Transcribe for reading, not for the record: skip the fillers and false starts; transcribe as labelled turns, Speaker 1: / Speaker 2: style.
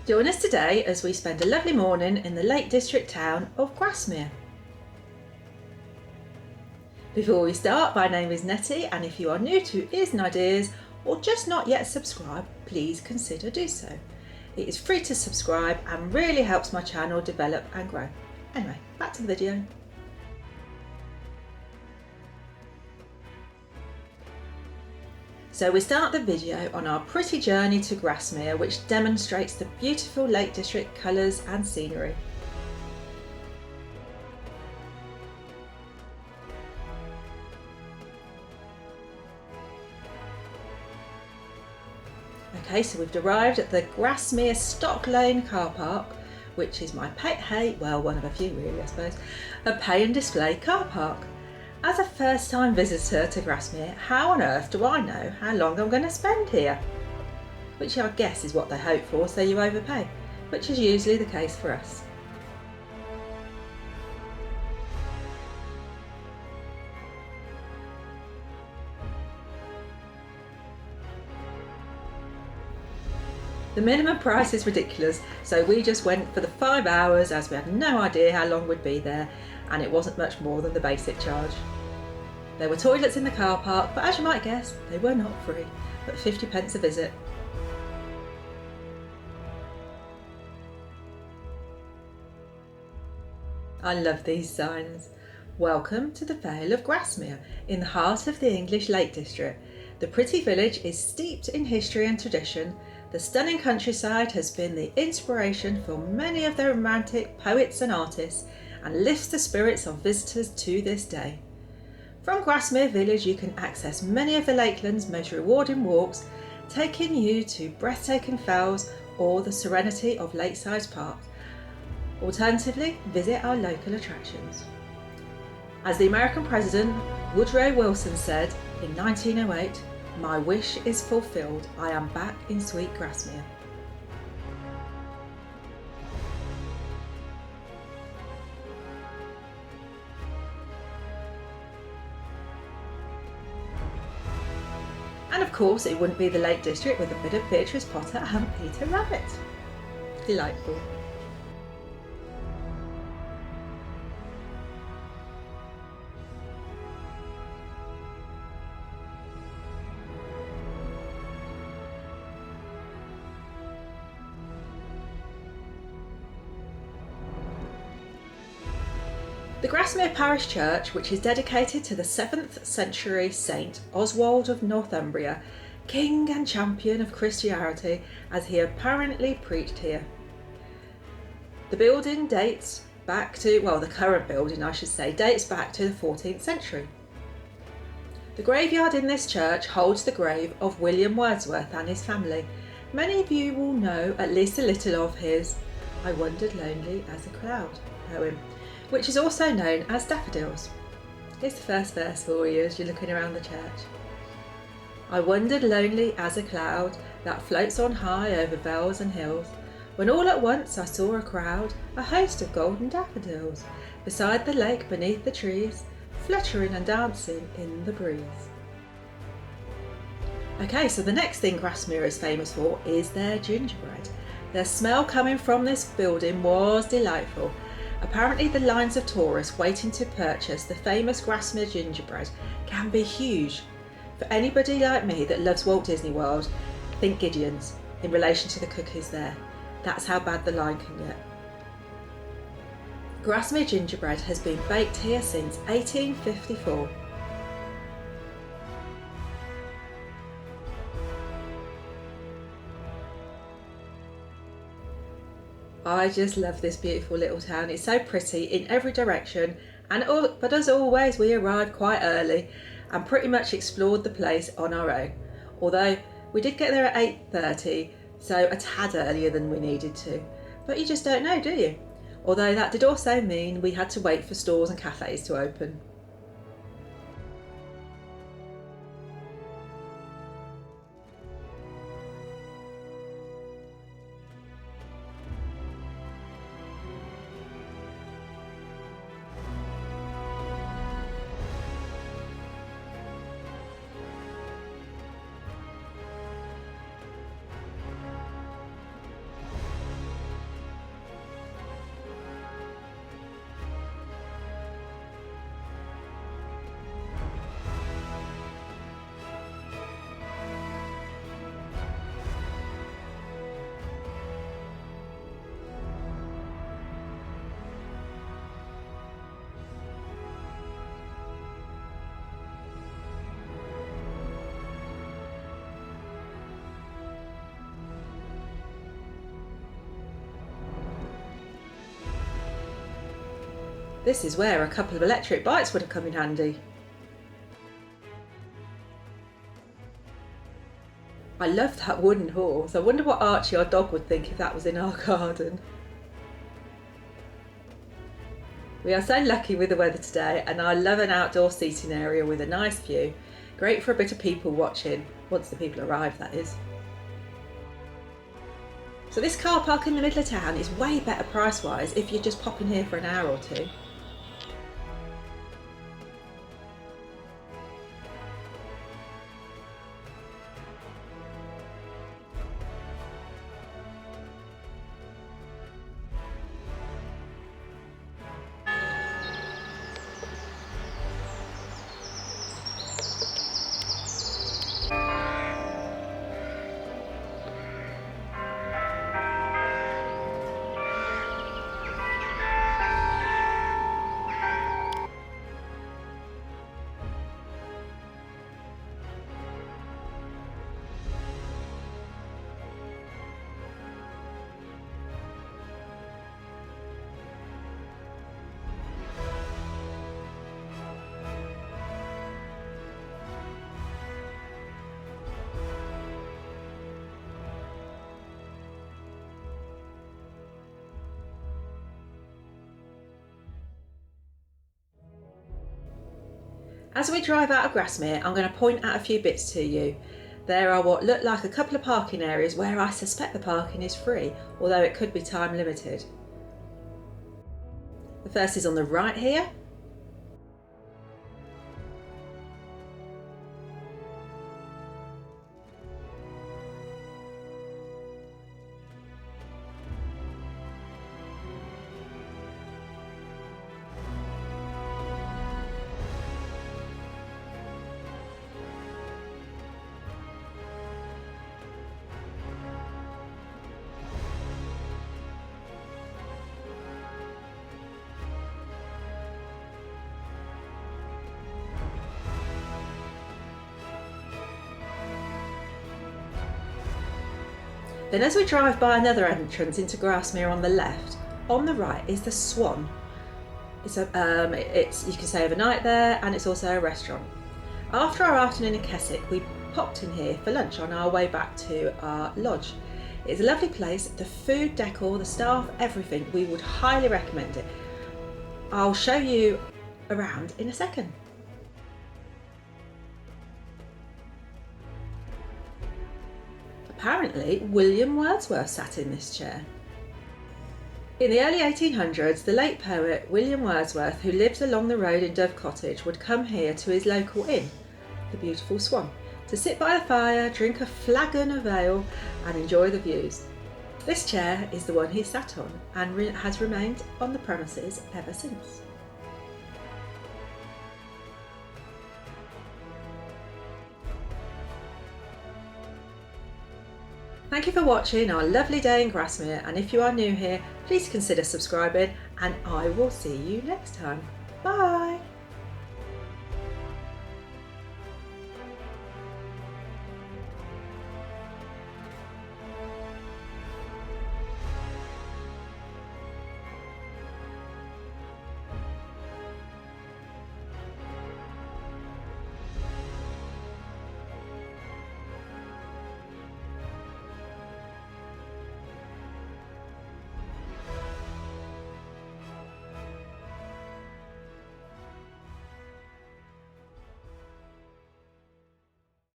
Speaker 1: Join us today as we spend a lovely morning in the Lake District town of Grasmere. Before we start, my name is Nettie, and if you are new to Ears and Ideas or just not yet subscribed, please consider do so. It is free to subscribe and really helps my channel develop and grow. Anyway, back to the video. So we start the video on our pretty journey to Grasmere, which demonstrates the beautiful Lake District colours and scenery. Okay, so we've arrived at the Grasmere Stock Lane car park, which is my one of a few really I suppose, a pay and display car park. As a first time visitor to Grasmere, how on earth do I know how long I'm going to spend here? Which I guess is what they hope for, so you overpay, which is usually the case for us. The minimum price is ridiculous, so we just went for the 5 hours as we had no idea how long we'd be there, and it wasn't much more than the basic charge. There were toilets in the car park, but as you might guess, they were not free, but 50p a visit. I love these signs. Welcome to the Vale of Grasmere, in the heart of the English Lake District. The pretty village is steeped in history and tradition. The stunning countryside has been the inspiration for many of the romantic poets and artists and lifts the spirits of visitors to this day. From Grasmere village you can access many of the lakeland's most rewarding walks, taking you to breathtaking fells or the serenity of Lakeside Park. Alternatively, visit our local attractions. As the American President Woodrow Wilson said in 1908, "My wish is fulfilled. I am back in sweet Grasmere." And of course, it wouldn't be the Lake District with a bit of Beatrice Potter and Peter Rabbit. Delightful. The Grasmere Parish Church, which is dedicated to the 7th century Saint Oswald of Northumbria, king and champion of Christianity, as he apparently preached here. The building dates back to, the current building I should say, dates back to the 14th century. The graveyard in this church holds the grave of William Wordsworth and his family. Many of you will know at least a little of his "I Wandered Lonely as a Cloud" poem, which is also known as Daffodils. Here's the first verse for you as you're looking around the church. "I wandered lonely as a cloud that floats on high over vales and hills, when all at once I saw a crowd, a host of golden daffodils, beside the lake beneath the trees, fluttering and dancing in the breeze." Okay, so the next thing Grasmere is famous for is their gingerbread. The smell coming from this building was delightful. Apparently the lines of tourists waiting to purchase the famous Grasmere gingerbread can be huge. For anybody like me that loves Walt Disney World, think Gideon's in relation to the cookies there. That's how bad the line can get. Grasmere gingerbread has been baked here since 1854. I just love this beautiful little town. It's so pretty in every direction, but as always we arrived quite early and pretty much explored the place on our own. Although we did get there at 8:30, so a tad earlier than we needed to. But you just don't know, do you? Although that did also mean we had to wait for stores and cafes to open. This is where a couple of electric bikes would have come in handy. I love that wooden horse. I wonder what Archie, our dog, would think if that was in our garden. We are so lucky with the weather today, and I love an outdoor seating area with a nice view. Great for a bit of people watching, once the people arrive, that is. So this car park in the middle of town is way better price-wise if you're just popping here for an hour or two. As we drive out of Grasmere, I'm going to point out a few bits to you. There are what look like a couple of parking areas where I suspect the parking is free, although it could be time limited. The first is on the right here. Then as we drive by another entrance into Grasmere on the left, on the right is the Swan. It's you can stay overnight there, and it's also a restaurant. After our afternoon in Keswick, we popped in here for lunch on our way back to our lodge. It's a lovely place, the food, decor, the staff, everything. We would highly recommend it. I'll show you around in a second. Apparently, William Wordsworth sat in this chair. In the early 1800s, the late poet William Wordsworth, who lived along the road in Dove Cottage, would come here to his local inn, the Beautiful Swan, to sit by the fire, drink a flagon of ale and enjoy the views. This chair is the one he sat on and has remained on the premises ever since. Thank you for watching our lovely day in Grasmere, and if you are new here, please consider subscribing, and I will see you next time. Bye!